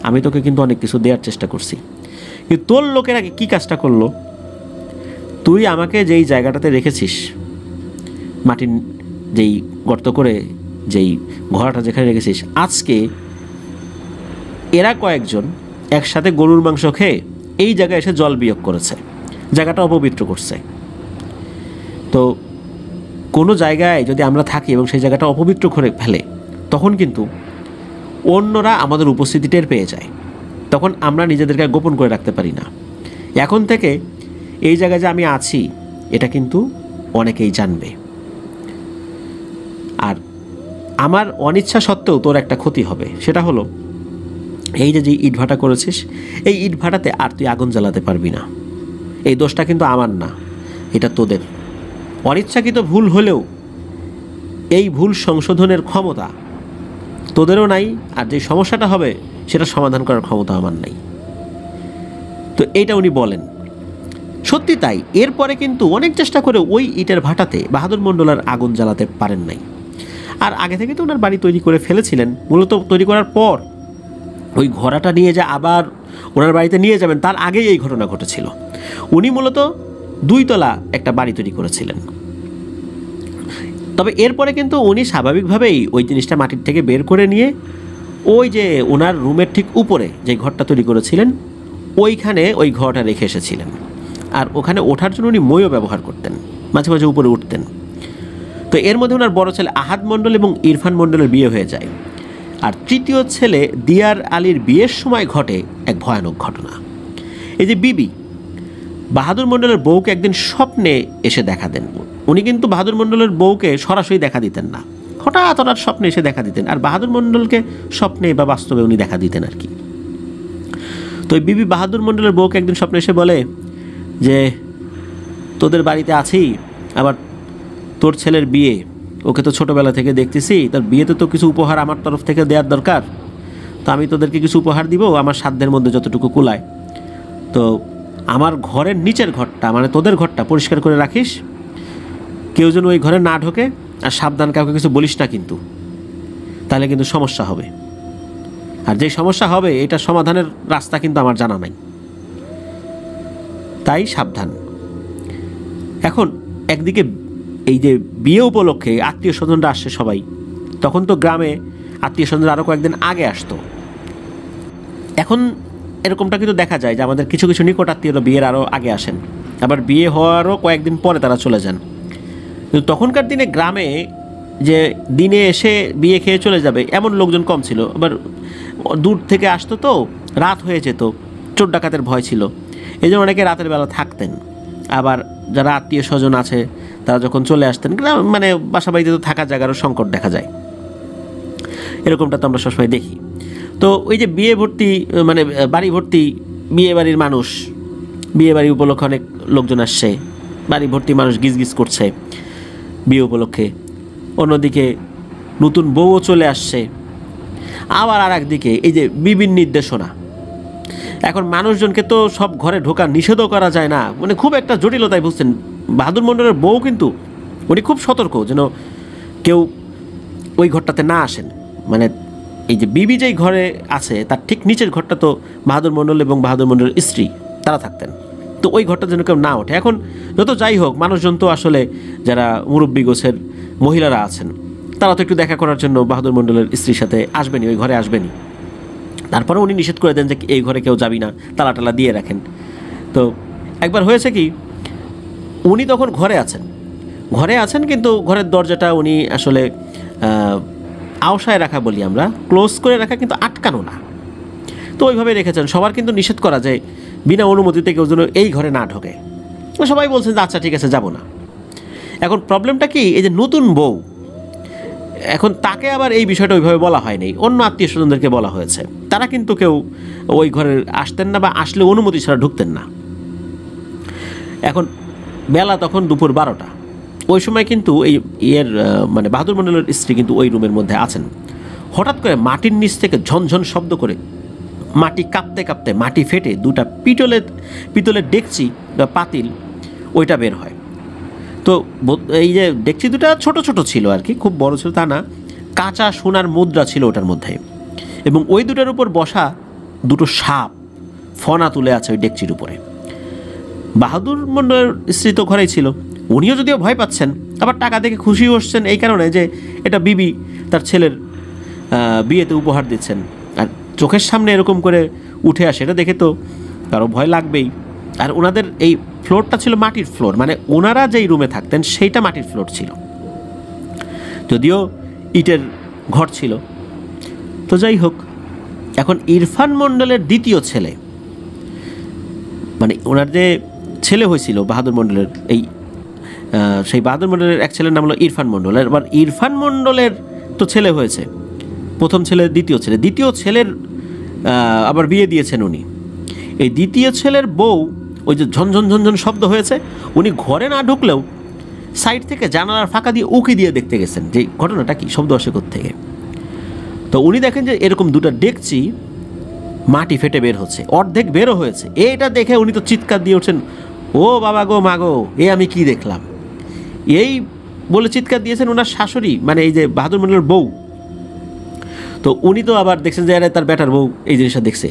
আমি তোকে কিন্তু অনেক কিছু দেওয়ার চেষ্টা করছি, কিন্তু তোর লোকেরা কী কাজটা করলো, তুই আমাকে যেই জায়গাটাতে রেখেছিস, মাটির যেই গর্ত করে যেই ঘোড়াটা যেখানে রেখেছিস, আজকে এরা কয়েকজন একসাথে গরুর মাংস খেয়ে এই জায়গায় এসে জল বিয়োগ করেছে, জায়গাটা অপবিত্র করছে। তো কোনো জায়গায় যদি আমরা থাকি এবং সেই জায়গাটা অপবিত্র করে ফেলে, তখন কিন্তু অন্যরা আমাদের উপস্থিতি টের পেয়ে যায়, তখন আমরা নিজেদেরকে গোপন করে রাখতে পারি না। এখন থেকে এই জায়গায় যে আমি আছি এটা কিন্তু অনেকেই জানবে, আর আমার অনিচ্ছা সত্ত্বেও তোর একটা ক্ষতি হবে। সেটা হলো এই যে ইটভাটা করেছিস, এই ইটভাটাতে আর তুই আগুন জ্বালাতে পারবি না। এই দোষটা কিন্তু আমার না, এটা তোদের। অনিচ্ছাকৃত ভুল হলেও এই ভুল সংশোধনের ক্ষমতা তোদেরও নাই, আর যে সমস্যাটা হবে সেটা সমাধান করার ক্ষমতা আমার নাই। তো এইটা উনি বলেন। সত্যি তাই। এরপরে কিন্তু অনেক চেষ্টা করে ওই ইটের ভাটাতে বাহাদুর মণ্ডল আর আগুন জ্বালাতে পারেন নাই। আর আগে থেকে তো ওনার বাড়ি তৈরি করে ফেলেছিলেন। মূলত তৈরি করার পর ওই ঘোড়াটা নিয়ে যে আবার ওনার বাড়িতে নিয়ে যাবেন, তার আগেই এই ঘটনা ঘটেছিল। উনি মূলত 2 তলা একটা বাড়ি তৈরি করেছিলেন। তবে এরপরে কিন্তু উনি স্বাভাবিকভাবেই ওই জিনিসটা মাটির থেকে বের করে নিয়ে ওই যে ওনার রুমের ঠিক উপরে যে ঘরটা তৈরি করেছিলেন ওইখানে ওই ঘরটা রেখে এসেছিলেন। আর ওখানে ওঠার জন্য উনি মইও ব্যবহার করতেন, মাঝে মাঝে উপরে উঠতেন। তো এর মধ্যে ওনার বড় ছেলে আহাদ মণ্ডল এবং ইরফান মণ্ডলের বিয়ে হয়ে যায়। আর তৃতীয় ছেলে দিয়ার আলীর বিয়ের সময় ঘটে এক ভয়ানক ঘটনা। এই যে বিবি, বাহাদুর মণ্ডলের বউকে একদিন স্বপ্নে এসে দেখা দেন। উনি কিন্তু বাহাদুর মণ্ডলের বউকে সরাসরি দেখা দিতেন না, হঠাৎ হঠাৎ স্বপ্নে এসে দেখা দিতেন। আর বাহাদুর মণ্ডলকে স্বপ্নে বা বাস্তবে উনি দেখা দিতেন আর কি। তো বিবি বাহাদুর মণ্ডলের বউকে একদিন স্বপ্নে এসে বলে যে তোদের বাড়িতে আছি, আবার তোর ছেলের বিয়ে, ওকে তো ছোটোবেলা থেকে দেখতেছি, তার বিয়েতে তো কিছু উপহার আমার তরফ থেকে দেওয়ার দরকার, তো আমি তোদেরকে কিছু উপহার দিব আমার সাধ্যের মধ্যে যতটুকু কুলায়। তো আমার ঘরের নিচের ঘরটা মানে তোদের ঘরটা পরিষ্কার করে রাখিস, কেউ যেন ওই ঘরে না ঢোকে, আর সাবধান কাউকে কিছু বলিস না কিন্তু, তাহলে কিন্তু সমস্যা হবে। আর যেই সমস্যা হবে এটা সমাধানের রাস্তা কিন্তু আমার জানা নাই, তাই সাবধান। এখন একদিকে এই যে বিয়ে উপলক্ষে আত্মীয় স্বজনরা আসছে সবাই, তখন তো গ্রামে আত্মীয় স্বজনরা আরও কয়েকদিন আগে আসতো। এখন এরকমটা কিন্তু দেখা যায় যে আমাদের কিছু কিছু নিকট আত্মীয়রা বিয়ের আরও আগে আসেন, আবার বিয়ে হওয়ারও কয়েকদিন পরে তারা চলে যান। কিন্তু তখনকার দিনে গ্রামে যে দিনে এসে বিয়ে খেয়ে চলে যাবে এমন লোকজন কম ছিল, আবার দূর থেকে আসতো, তো রাত হয়ে যেত, চোর ডাকাতের ভয় ছিল, এই জন্য অনেকে রাতের বেলা থাকতেন। আবার যারা আত্মীয় স্বজন আছে তারা যখন চলে আসতেন, গ্রাম মানে বাসা বাড়িতে তো থাকার জায়গারও সংকট দেখা যায়, এরকমটা তো আমরা সবসময় দেখি। তো ওই যে বিয়ে ভর্তি মানে বাড়ি ভর্তি বিয়ে বাড়ির মানুষ, বিয়ে বাড়ি উপলক্ষে অনেক লোকজন আসছে, বাড়ি ভর্তি মানুষ গিজগিজ করছে বিয়ে উপলক্ষে, অন্যদিকে নতুন বউও চলে আসছে। আবার আর একদিকে এই যে বিবির নির্দেশনা, এখন মানুষজনকে তো সব ঘরে ঢোকা নিষেধও করা যায় না, মানে খুব একটা জটিলতায় বুঝছেন। বাহাদুর মণ্ডলের বউ কিন্তু উনি খুব সতর্ক যেন কেউ ওই ঘরটাতে না আসেন, মানে এই যে বিবি যেই ঘরে আছে তার ঠিক নিচের ঘরটা তো বাহাদুর মণ্ডল এবং বাহাদুর মণ্ডলের স্ত্রী তারা থাকতেন, তো ওই ঘরটা যেন কেউ না ওঠে। এখন যত যাই হোক মানুষজন তো আসলে যারা মুরব্বী গোছের মহিলারা আছেন তারা তো একটু দেখা করার জন্য বাহাদুর মণ্ডলের স্ত্রীর সাথে আসবেনি, ওই ঘরে আসবেনি। তারপরে উনি নিষেধ করে দেন যে এই ঘরে কেউ যাবি না, তালা টালা দিয়ে রাখেন। তো একবার হয়েছে কি, উনি তখন ঘরে আছেন কিন্তু ঘরের দরজাটা উনি আসলে আওসায় রাখা বলি আমরা, ক্লোজ করে রাখা, কিন্তু আটকানো না। তো ওইভাবে রেখেছেন, সবার কিন্তু নিষেধ করা যায় বিনা অনুমতিতে কেউ যেন এই ঘরে না ঢোকে। সবাই বলছেন যে আচ্ছা ঠিক আছে যাব না। এখন প্রবলেমটা কি, এই যে নতুন বউ, এখন তাকে আবার এই বিষয়টা ওইভাবে বলা হয়নি, অন্য আত্মীয় স্বজনদেরকে বলা হয়েছে, তারা কিন্তু কেউ ওই ঘরে আসতেন না বা আসলে অনুমতি ছাড়া ঢুকতেন না। এখন বেলা তখন দুপুর 12টা, ওই সময় কিন্তু এই মানে বাহাদুর মণ্ডলের স্ত্রী কিন্তু ওই রুমের মধ্যে আছেন। হঠাৎ করে মাটির নিচ থেকে ঝনঝন শব্দ করে মাটি কাঁপতে কাঁপতে মাটি ফেটে দুটা পিতলের ডেকচি বা পাতিল ওইটা বের হয়। তো এই যে ডেকচি দুটা ছোট ছোট ছিল আর কি, খুব বড় ছিল তা না, কাঁচা সোনার মুদ্রা ছিল ওটার মধ্যে, এবং ওই দুটার উপর বসা দুটো সাপ ফনা তুলে আছে ওই ডেকচির উপরে। বাহাদুর মণ্ডলের স্ত্রী তো ঘরেই ছিল, উনিও যদিও ভয় পাচ্ছেন, আবার টাকা দেখে খুশিও হচ্ছেন এই কারণে যে এটা বিবি তার ছেলের বিয়েতে উপহার দিচ্ছেন, আর চোখের সামনে এরকম করে উঠে আসে এটা দেখে তো কারো ভয় লাগবেই। আর ওনাদের এই ফ্লোরটা ছিল মাটির ফ্লোর, মানে ওনারা যেই রুমে থাকতেন সেইটা মাটির ফ্লোর ছিল, যদিও ইটের ঘর ছিল। তো যাই হোক, এখন ইরফান মণ্ডলের দ্বিতীয় ছেলে, মানে ওনার যে ছেলে হয়েছিল বাহাদুর মণ্ডলের, সেই বাহাদুর মণ্ডলের এক ছেলের নাম হলো ইরফান মণ্ডল। এবার ইরফান মণ্ডলের তো ছেলে হয়েছে, প্রথম ছেলে, দ্বিতীয় ছেলের আবার বিয়ে দিয়েছেন উনি। এই দ্বিতীয় ছেলের বউ ওই যে ঝনঝন ঝনঝন শব্দ হয়েছে, উনি ঘরে না ঢুকলেও সাইড থেকে জানালার ফাঁকা দিয়ে উকি দিয়ে দেখতে গেছেন যে ঘটনাটা কি, শব্দ আসে থেকে। তো উনি দেখেন যে এরকম দুটো ডেকচি মাটি ফেটে বের হচ্ছে, অর্ধেক বেরো হয়েছে। এইটা দেখে উনি তো চিৎকার দিয়ে উঠছেন, ও বাবা গো মা গো, এ আমি কি দেখলাম, এই বলে চিৎকার দিয়েছেন ওনার শাশুড়ি, মানে এই যে বাহাদুর মণ্ডলের বউ। তো উনি তো আবার দেখছেন যে আরে তার বেটার বউ এই জিনিসটা দেখছে,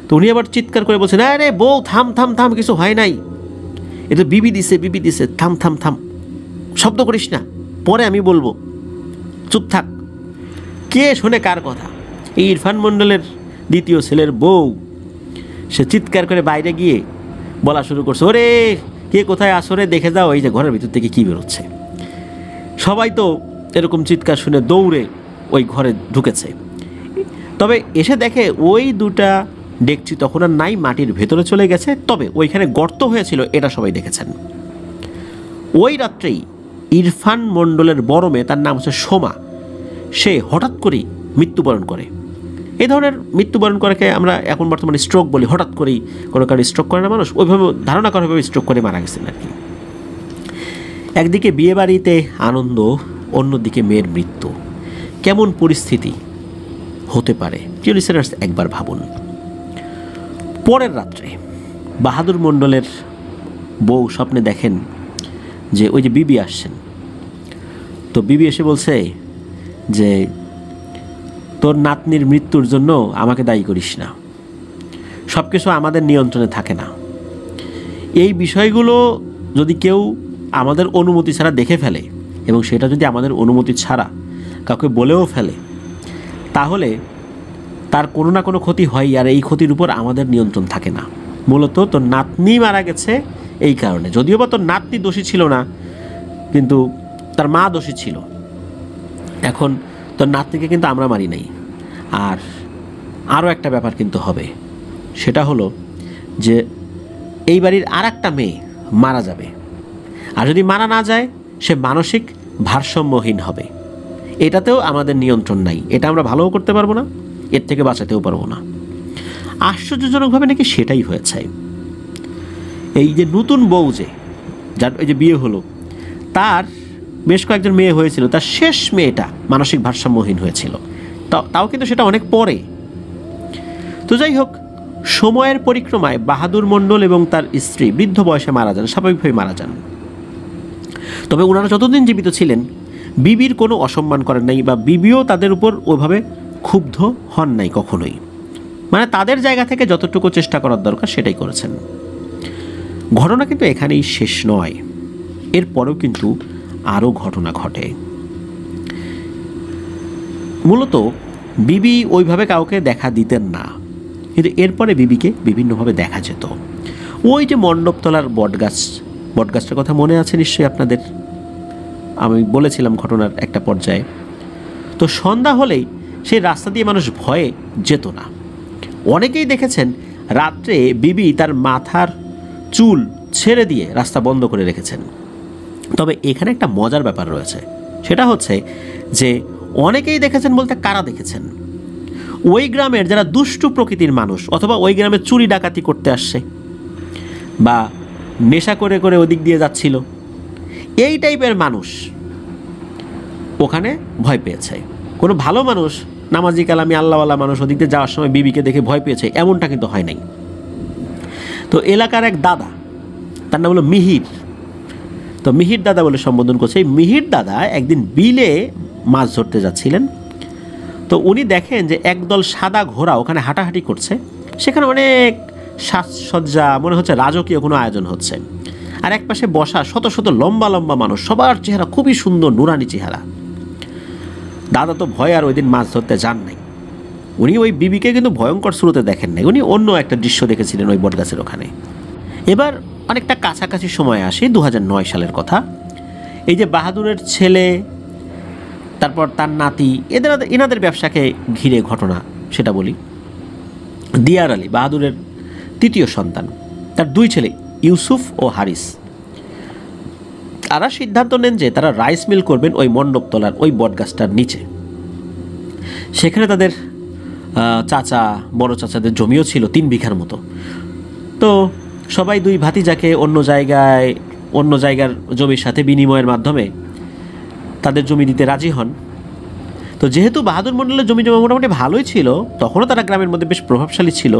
তো উনি আবার চিৎকার করে বলছেন, আরে বউ থাম থাম থাম, কিছু হয় নাই, এটা বিবি দিছে, থাম থাম থাম, শব্দ করিস না, পরে আমি বলবো, চুপ থাক। কে শোনে কার কথা? এই ইরফান মণ্ডলের দ্বিতীয় ছেলের বউ, সে চিৎকার করে বাইরে গিয়ে বলা শুরু করছে, ওরে কে কোথায় আসরে দেখে যাও, এই যে ঘরের ভিতর থেকে কী বেরোচ্ছে। সবাই তো এরকম চিৎকার শুনে দৌড়ে ওই ঘরে ঢুকেছে, তবে এসে দেখে ওই দুটা ডেকচি তখন আর নাই, মাটির ভেতরে চলে গেছে, তবে ওইখানে গর্ত হয়েছিল এটা সবাই দেখেছেন। ওই রাত্রেই ইরফান মণ্ডলের বড় মেয়ে, তার নাম হচ্ছে সোমা, সে হঠাৎ করেই মৃত্যুবরণ করে। এই ধরনের মৃত্যুবরণ করাকে আমরা এখন বর্তমানে স্ট্রোক বলি। হঠাৎ করেই কোনো কারণে স্ট্রোক করে না মানুষ, ওইভাবে ধারণা করা হবে স্ট্রোক করে মারা গেছেন আর কি। একদিকে বিয়েবাড়িতে আনন্দ, অন্যদিকে মেয়ের মৃত্যু। কেমন পরিস্থিতি হতে পারে প্রিয় লিসেনার্স, একবার ভাবুন। পরের রাত্রে বাহাদুর মণ্ডলের বউ স্বপ্নে দেখেন যে ওই যে বিবি আসছেন। তো বিবি এসে বলছে যে তোর নাতনির মৃত্যুর জন্য আমাকে দায়ী করিস না, সব কিছু আমাদের নিয়ন্ত্রণে থাকে না। এই বিষয়গুলো যদি কেউ আমাদের অনুমতি ছাড়া দেখে ফেলে এবং সেটা যদি আমাদের অনুমতি ছাড়া কাউকে বলেও ফেলে, তাহলে তার কোনো না কোনো ক্ষতি হয়, আর এই ক্ষতির উপর আমাদের নিয়ন্ত্রণ থাকে না। মূলত তোর নাতনি মারা গেছে এই কারণে, যদিও বা তোর নাতনি দোষী ছিল না, কিন্তু তার মা দোষী ছিল। এখন তোর নাতনিকে কিন্তু আমরা মারি নাই। আর আরও একটা ব্যাপার কিন্তু হবে, সেটা হলো যে এই বাড়ির আর একটা মেয়ে মারা যাবে, আর যদি মারা না যায় সে মানসিক ভারসাম্যহীন হবে। এটাতেও আমাদের নিয়ন্ত্রণ নাই, এটা আমরা ভালোও করতে পারবো না, এর থেকে বাঁচাতেও পারবো না। আশ্চর্যজনকভাবে নাকি সেটাই হয়েছে। এই যে নতুন বউ যে যার এই যে বিয়ে হলো, তার বেশ কয়েকজন মেয়ে হয়েছিল, তার শেষ মেয়েটা মানসিক ভারসাম্যহীন হয়েছিল, তাও কিন্তু সেটা অনেক পরে। তো যাই হোক, সময়ের পরিক্রমায় বাহাদুর মণ্ডল এবং তার স্ত্রী বৃদ্ধ বয়সে মারা যান, স্বাভাবিকভাবে মারা যান। তবে ওনারা যতদিন জীবিত ছিলেন বিবির কোনো অসম্মান করেন নাই, বা বিবিও তাদের উপর ওইভাবে ক্ষুব্ধ হন নাই কখনোই। মানে তাদের জায়গা থেকে যতটুকু চেষ্টা করার দরকার সেটাই করেছেন। ঘটনা কিন্তু এখানেই শেষ নয়, এরপরেও কিন্তু আরও ঘটনা ঘটে। মূলত বিবি ওইভাবে কাউকে দেখা দিতেন না, কিন্তু এরপরে বিবিকে বিভিন্নভাবে দেখা যেত। ওই যে মণ্ডপতলার বটগাছটার কথা মনে আছে নিশ্চয়ই আপনাদের, আমি বলেছিলাম ঘটনার একটা পর্যায়ে। তো সন্ধ্যা হলেই সেই রাস্তা দিয়ে মানুষ ভয়ে যেত না। অনেকেই দেখেছেন রাত্রে বিবি তার মাথার চুল ছেড়ে দিয়ে রাস্তা বন্ধ করে রেখেছেন। তবে এখানে একটা মজার ব্যাপার রয়েছে, সেটা হচ্ছে যে অনেকেই দেখেছেন বলতে কারা দেখেছেন, ওই গ্রামের যারা দুষ্টু প্রকৃতির মানুষ, অথবা ওই গ্রামে চুরি ডাকাতি করতে আসছে, বা নেশা করে করে ওদিক দিয়ে যাচ্ছিল, এই টাইপের মানুষ ওখানে ভয় পেয়েছে। কোনো ভালো মানুষ, নামাজি কালামি আল্লাহওয়ালা মানুষ ওদিক দিয়ে যাওয়ার সময় বিবিকে দেখে ভয় পেয়েছে এমনটা কিন্তু হয় নাই। তো এলাকার এক দাদা, তার নাম হলো মিহির, তো মিহির দাদা বলে সম্বোধন করছে। এই মিহির দাদা একদিন বিলে মাছ ধরতে যাচ্ছিলেন। তো উনি দেখেন যে একদল সাদা ঘোড়া ওখানে হাঁটাহাঁটি করছে, সেখানে অনেক সাজসজ্জা, মনে হচ্ছে রাজকীয় কোনো আয়োজন হচ্ছে। আর এক পাশে বসা শত শত লম্বা লম্বা মানুষ, সবার চেহারা খুবই সুন্দর নুরানি চেহারা। দাদা তো ভয় আর ওই দিন মাছ ধরতে যান নাই। উনি ওই বিবিকে কিন্তু ভয়ঙ্কর স্রোতে দেখেন নাই, উনি অন্য একটা দৃশ্য দেখেছিলেন ওই বটগাছের ওখানে। এবার অনেকটা কাছাকাছি সময় আসে, 2009 সালের কথা। এই যে বাহাদুরের ছেলে, তারপর তার নাতি, এনাদের ব্যবসাকে ঘিরে ঘটনা সেটা বলি। দিয়ার আলী বাহাদুরের তৃতীয় সন্তান, তার দুই ছেলে ইউসুফ ও হারিস, তারা সিদ্ধান্ত নেন যে তারা রাইস মিল করবেন ওই মণ্ডপতলার ওই বটগাছটার নিচে। সেখানে তাদের চাচা, বড় চাচাদের জমিও ছিল 3 বিঘার মতো। তো সবাই দুই ভাতিজাকে অন্য জায়গার জমির সাথে বিনিময়ের মাধ্যমে তাদের জমি দিতে রাজি হন। তো যেহেতু বাহাদুর মণ্ডলের জমি জমা মোটামুটি ভালোই ছিল, তখনও তারা গ্রামের মধ্যে বেশ প্রভাবশালী ছিল।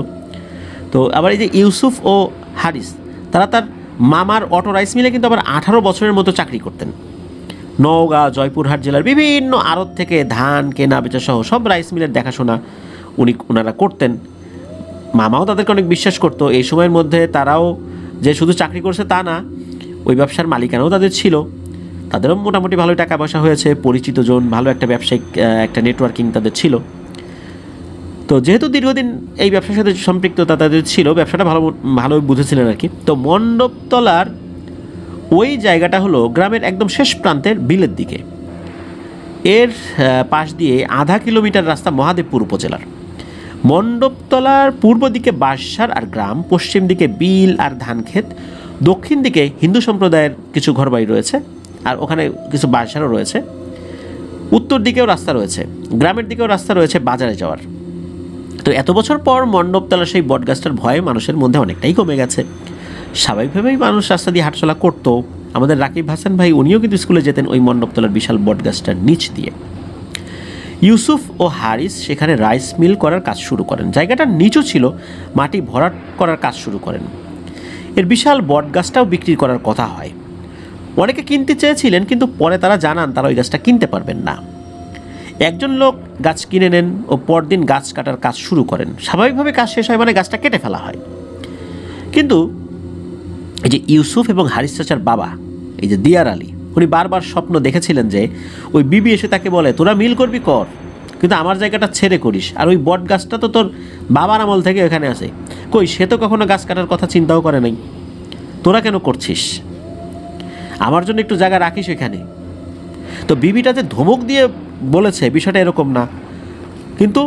তো আবার এই যে ইউসুফ ও হারিস, তারা তার মামার অটো রাইস মিলে কিন্তু আবার 18 বছরের মতো চাকরি করতেন। নওগাঁ, জয়পুরহাট জেলার বিভিন্ন আড়ত থেকে ধান কেনা বেচা সহ সব রাইস মিলের দেখাশোনা ওনারা করতেন। মামাও তাদেরকে অনেক বিশ্বাস করতো। এই সময়ের মধ্যে তারাও যে শুধু চাকরি করছে তা না, ওই ব্যবসার মালিকানাও তাদের ছিল। তাদেরও মোটামুটি ভালোই টাকা পয়সা হয়েছে, পরিচিত জন, ভালো একটা ব্যবসায়িক একটা নেটওয়ার্কিং তাদের ছিল। তো যেহেতু দীর্ঘদিন এই ব্যবসার সাথে সম্পৃক্ততা তাদের ছিল, ব্যবসাটা ভালোই বুঝেছিলেন আর কি। তো মণ্ডপতলার ওই জায়গাটা হলো গ্রামের একদম শেষ প্রান্তের বিলের দিকে। এর পাশ দিয়ে 0.5 কিলোমিটার রাস্তা মহাদেবপুর উপজেলার। মণ্ডপতলার পূর্ব দিকে বাঁশঝাড় আর গ্রাম, পশ্চিম দিকে বিল আর ধান ক্ষেত, দক্ষিণ দিকে হিন্দু সম্প্রদায়ের কিছু ঘরবাড়ি রয়েছে আর ওখানে কিছু বাঁশঝাড়ও রয়েছে, উত্তর দিকেও রাস্তা রয়েছে, গ্রামের দিকেও রাস্তা রয়েছে বাজারে যাওয়ার। তো এত বছর পর মণ্ডপতলা সেই বটগাছটার ভয়ে মানুষের মধ্যে অনেকটাই কমে গেছে। স্বাভাবিকভাবেই মানুষ রাস্তা দিয়ে হাঁটাচলা করতো। আমাদের রাকিব হাসান ভাই উনিও কিন্তু স্কুলে যেতেন ওই মণ্ডপতলার বিশাল বটগাছটার নিচ দিয়ে। ইউসুফ ও হারিস সেখানে রাইস মিল করার কাজ শুরু করেন। জায়গাটা নিচু ছিল, মাটি ভরাট করার কাজ শুরু করেন। এর বিশাল বটগাছটাও বিক্রি করার কথা হয়। অনেকে কিনতে চেয়েছিলেন, কিন্তু পরে তারা জানান তারা ওই গাছটা কিনতে পারবেন না। একজন লোক গাছ কিনে নেন ও পরদিন গাছ কাটার কাজ শুরু করেন। স্বাভাবিকভাবে কাজ শেষ হয় মানে গাছটা কেটে ফেলা হয়। কিন্তু এই যে ইউসুফ এবং হারিস চাচার বাবা, এই যে দিয়ার আলী, উনি বারবার স্বপ্ন দেখেছিলেন যে ওই বিবি এসে তাকে বলে তোরা মিল করবি কর, কিন্তু আমার জায়গাটা ছেড়ে করিস, আর ওই বট গাছটা তো তোর বাবার আমল থেকে এখানে আছে। কই, সে তো কখনো গাছ কাটার কথা চিন্তাও করে নাই, তোরা কেন করছিস? আমার জন্য একটু জায়গা রাখিস এখানে। তো বিবিটা যে ধমক দিয়ে বলেছে বিষয়টা এরকম না, কিন্তু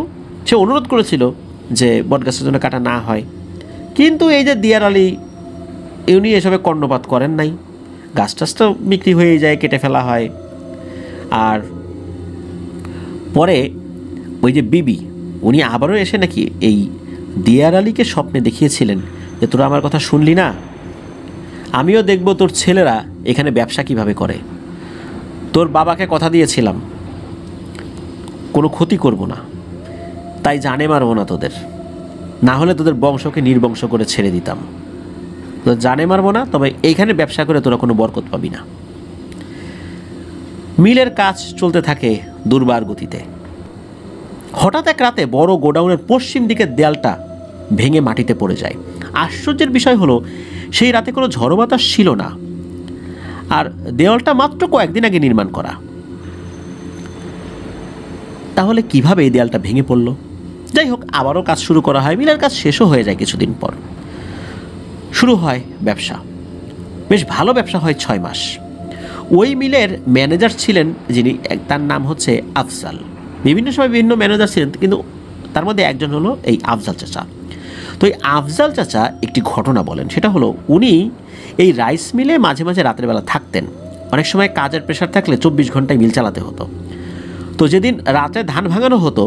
সে অনুরোধ করেছিল যে বট গাছের জন্য কাটা না হয়। কিন্তু এই যে দিয়ার আলী, উনি এসবে কর্ণপাত করেন নাই। গাছ টাছ তো বিক্রি হয়ে যায়, কেটে ফেলা হয়। আর পরে ওই যে বিবি, উনি আবারও এসে নাকি এই দিয়ার আলীকে স্বপ্নে দেখিয়েছিলেন যে তোরা আমার কথা শুনলি না, আমিও দেখব তোর ছেলেরা এখানে ব্যবসা কিভাবে করে। তোর বাবাকে কথা দিয়েছিলাম কোনো ক্ষতি করব না, তাই জানে মারবো না তোদের, না হলে তোদের বংশকে নির্বংশ করে ছেড়ে দিতাম। তো জানে মারবো না, তবে এইখানে ব্যবসা করে তোরা কোনো বরকত পাবি না। মিলের কাজ চলতে থাকে দুর্বার গতিতে। হঠাৎ এক রাতে বড় গোডাউনের পশ্চিম দিকের দেয়ালটা ভেঙে মাটিতে পড়ে যায়। আশ্চর্যের বিষয় হলো সেই রাতে কোনো ঝড়ো বাতাস ছিল না, আর দেওয়ালটা মাত্র কয়েকদিন আগে নির্মাণ করা। তাহলে কিভাবে এই দেয়ালটা ভেঙে পড়ল? যাই হোক, আবারও কাজ শুরু করা হয়। মিলের কাজ শেষও হয়ে যায় কিছুদিন পর। শুরু হয় ব্যবসা। বেশ ভালো ব্যবসা হয় 6 মাস। ওই মিলের ম্যানেজার ছিলেন যিনি, তার নাম হচ্ছে আফজাল। বিভিন্ন সময় বিভিন্ন ম্যানেজার ছিলেন, কিন্তু তার মধ্যে একজন হলো এই আফজাল চাচা। তো এই আফজাল চাচা একটি ঘটনা বলেন। সেটা হলো উনি এই রাইস মিলে মাঝে মাঝে রাতের বেলা থাকতেন। অনেক সময় কাজের প্রেশার থাকলে 24 ঘন্টায় মিল চালাতে হতো। তো যেদিন রাতে ধান ভাঙানো হতো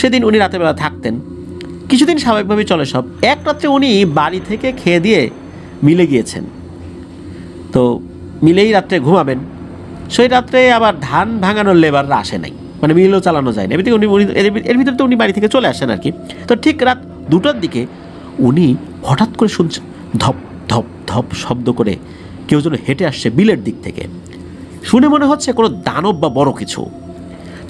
সেদিন উনি রাতের বেলা থাকতেন। কিছুদিন স্বাভাবিকভাবে চলে সব। এক রাত্রে উনি বাড়ি থেকে খেয়ে দিয়ে মিলে গিয়েছেন। তো মিলেই রাত্রে ঘুমাবেন। সেই রাত্রে আবার ধান ভাঙানোর লেবাররা আসে নাই, মানে মিলও চালানো যায় না। এর ভিতরে তো উনি বাড়ি থেকে চলে আসেন আর কি। তো ঠিক রাত 2টার দিকে উনি হঠাৎ করে শুনছেন ধপ ধপ ধপ শব্দ করে কেউ যেন হেঁটে আসছে বিলের দিক থেকে। শুনে মনে হচ্ছে কোনো দানব বা বড় কিছু।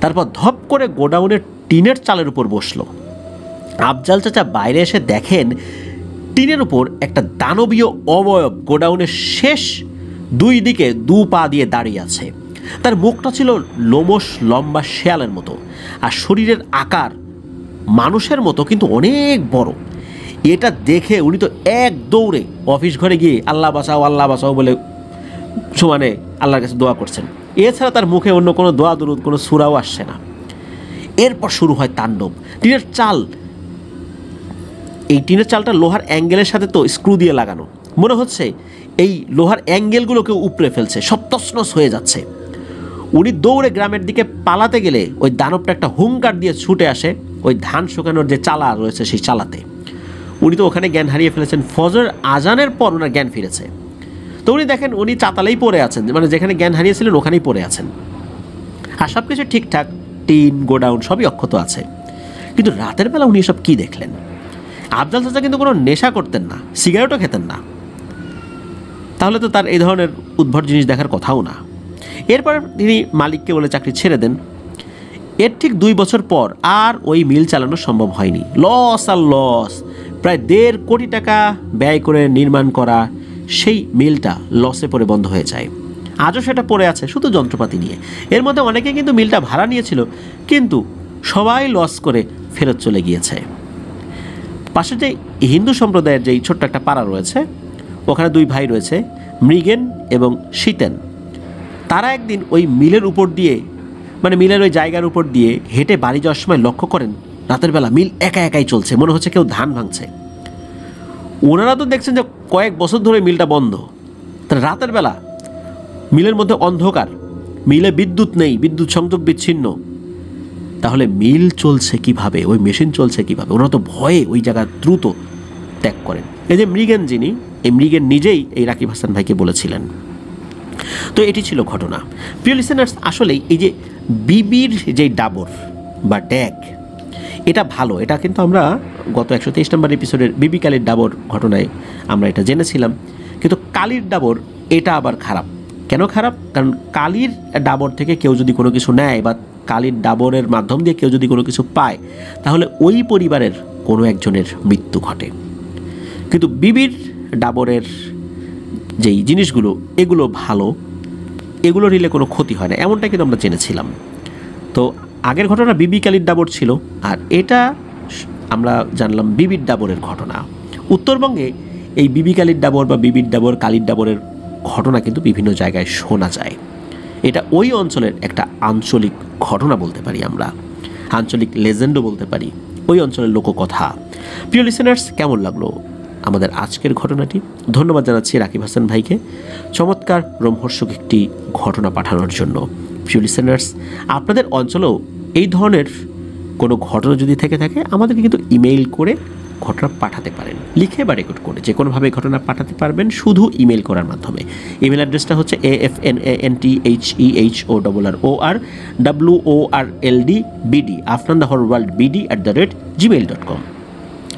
তারপর ধপ করে গোডাউনের টিনের চালের উপর বসলো। আফজাল চাচা বাইরে এসে দেখেন টিনের উপর একটা দানবীয় অবয়ব গোডাউনের শেষ 2 দিকে 2 পা দিয়ে দাঁড়িয়ে আছে। তার মুখটা ছিল লোমশ লম্বা শেয়ালের মতো, আর শরীরের আকার মানুষের মতো কিন্তু অনেক বড়। এটা দেখে উনি তো এক দৌড়ে অফিস ঘরে গিয়ে আল্লাহ বাঁচাও বলে সমানে আল্লাহর কাছে দোয়া করছেন। এছাড়া তার মুখে অন্য কোনো দোয়া দরুদ, কোনো সূরাও আসছে না। এরপর শুরু হয় তাণ্ডব। টিনের চাল, এই টিনের চালটা লোহার অ্যাঙ্গেলের সাথে তো স্ক্রু দিয়ে লাগানো। মনে হচ্ছে এই লোহার অ্যাঙ্গেলগুলোকে উপড়ে ফেলছে, সব তছনছ হয়ে যাচ্ছে। উনি দৌড়ে গ্রামের দিকে পালাতে গেলে ওই দানবটা একটা হুঙ্কার দিয়ে ছুটে আসে ওই ধান শুকানোর যে চালা রয়েছে সেই চালাতে। উনি তো ওখানে জ্ঞান হারিয়ে ফেলেছেন। ফজর আজানের পর ওনার জ্ঞান ফিরেছে। তো উনি দেখেন উনি চাতালেই পড়ে আছেন, মানে যেখানে জ্ঞান হারিয়েছিলেন ওখানেই পড়ে আছেন। আর সব কিছু ঠিকঠাক, টিন গোডাউন সবই অক্ষত আছে। কিন্তু রাতের বেলা উনি এসব কী দেখলেন? আফজাল চাচা কিন্তু কোনো নেশা করতেন না, সিগারেটও খেতেন না, তাহলে তো তার এই ধরনের উদ্ভট জিনিস দেখার কথাও না। এরপর তিনি মালিককে বলে চাকরি ছেড়ে দেন। এর ঠিক 2 বছর পর আর ওই মিল চালানো সম্ভব হয়নি। লস আর লস। প্রায় 1.5 কোটি টাকা ব্যয় করে নির্মাণ করা সেই মিলটা লসে পড়ে বন্ধ হয়ে যায়। আজও সেটা পড়ে আছে, শুধু যন্ত্রপাতি নিয়ে। এর মধ্যে অনেকে কিন্তু মিলটা ভাড়া নিয়েছিল, কিন্তু সবাই লস করে ফেরত চলে গিয়েছে। পাশে যে হিন্দু সম্প্রদায়ের যেই ছোট্ট একটা পাড়া রয়েছে, ওখানে 2 ভাই রয়েছে, মৃগেন এবং শীতেন। তারা একদিন ওই মিলের উপর দিয়ে, মানে মিলের ওই জায়গার উপর দিয়ে হেঁটে বাড়ি যাওয়ার সময় লক্ষ্য করেন রাতের বেলা মিল একা একাই চলছে, মনে হচ্ছে কেউ ধান ভাঙছে। ওনারা তো দেখছেন যে কয়েক বছর ধরে মিলটা বন্ধ, তাহলে রাতের বেলা মিলের মধ্যে অন্ধকার, মিলে বিদ্যুৎ নেই, বিদ্যুৎ সংযোগ বিচ্ছিন্ন, তাহলে মিল চলছে কিভাবে, ওই মেশিন চলছে কিভাবে? ওনারা তো ভয়ে ওই জায়গা দ্রুত ত্যাগ করেন। এই যে মৃগেন, যিনি এই মৃগেন নিজেই এই রাকিব হাসান ভাইকে বলেছিলেন। তো এটি ছিল ঘটনা। প্রিয় লিসেনার্স, আসলেই এই যে বিবির যেই ডাবর বা ড্যাগ, এটা ভালো, এটা কিন্তু আমরা গত 123 নম্বর এপিসোডের বিবি কালির ডাবর ঘটনায় আমরা এটা জেনেছিলাম। কিন্তু কালির ডাবর এটা আবার খারাপ। কেন খারাপ? কারণ কালির ডাবর থেকে কেউ যদি কোনো কিছু নেয় বা কালির ডাবরের মাধ্যম দিয়ে কেউ যদি কোনো কিছু পায়, তাহলে ওই পরিবারের কোনো একজনের মৃত্যু ঘটে। কিন্তু বিবির ডাবরের যেই জিনিসগুলো, এগুলো ভালো, এগুলো নিলে কোনো ক্ষতি হয় না, এমনটা কিন্তু আমরা জেনেছিলাম। তো আগের ঘটনা বিবি কালির ডাবর ছিল, আর এটা আমরা জানলাম বিবির ডাবরের ঘটনা। উত্তরবঙ্গে এই বিবি কালির ডাবর বা বিবির ডাবর, কালির ডাবরের ঘটনা কিন্তু বিভিন্ন জায়গায় শোনা যায়। এটা ওই অঞ্চলের একটা আঞ্চলিক ঘটনা বলতে পারি আমরা, আঞ্চলিক লেজেন্ডও বলতে পারি, ওই অঞ্চলের লোককথা। প্রিয় লিসেনার্স, কেমন লাগলো আমাদের আজকের ঘটনাটি? ধন্যবাদ জানাচ্ছি রাকিব হাসান ভাইকে চমৎকার রোমহর্ষক একটি ঘটনা পাঠানোর জন্য। প্রিয় লিসেনার্স, আপনাদের অঞ্চলেও এই ধরনের কোনো ঘটনা যদি থেকে থাকে, আমাদেরকে কিন্তু ইমেইল করে ঘটনা পাঠাতে পারেন, লিখে বা রেকর্ড করে যে কোনোভাবে ঘটনা পাঠাতে পারবেন, শুধু ইমেল করার মাধ্যমে। ইমেল অ্যাড্রেসটা হচ্ছে AFNANTHEHORRWORLDBD afnandahorworldbd@gmail.com।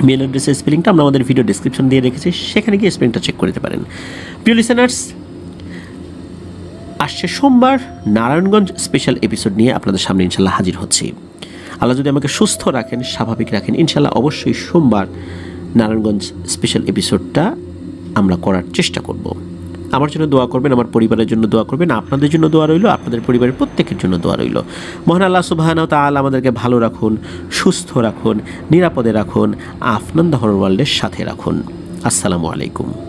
মেল অ্যাড্রেসের স্পেলিংটা আমরা আমাদের ভিডিও ডিসক্রিপশন দিয়ে রেখেছি, সেখানে গিয়ে স্পেলিংটা চেক করে দিতে পারেন। প্রিয় লিসেনার্স, আসছে সোমবার নারায়ণগঞ্জ স্পেশাল এপিসোড নিয়ে আপনাদের সামনে ইনশাল্লাহ হাজির হচ্ছি। আল্লাহ যদি আমাকে সুস্থ রাখেন, স্বাভাবিক রাখেন, ইনশাল্লাহ অবশ্যই সোমবার নারায়ণগঞ্জ স্পেশাল এপিসোডটা আমরা করার চেষ্টা করব। আমার জন্য দোয়া করবেন, আমার পরিবারের জন্য দোয়া করবেন, আপনাদের জন্য দোয়া রইল, আপনাদের পরিবারের প্রত্যেকের জন্য দোয়া রইল। মহান আল্লাহ সুবহানাহু ওয়া তাআলা আমাদেরকে ভালো রাখুন, সুস্থ রাখুন, নিরাপদে রাখুন, আফনান দ্য হরর ওয়ার্ল্ডের সাথে রাখুন। আসসালামু আলাইকুম।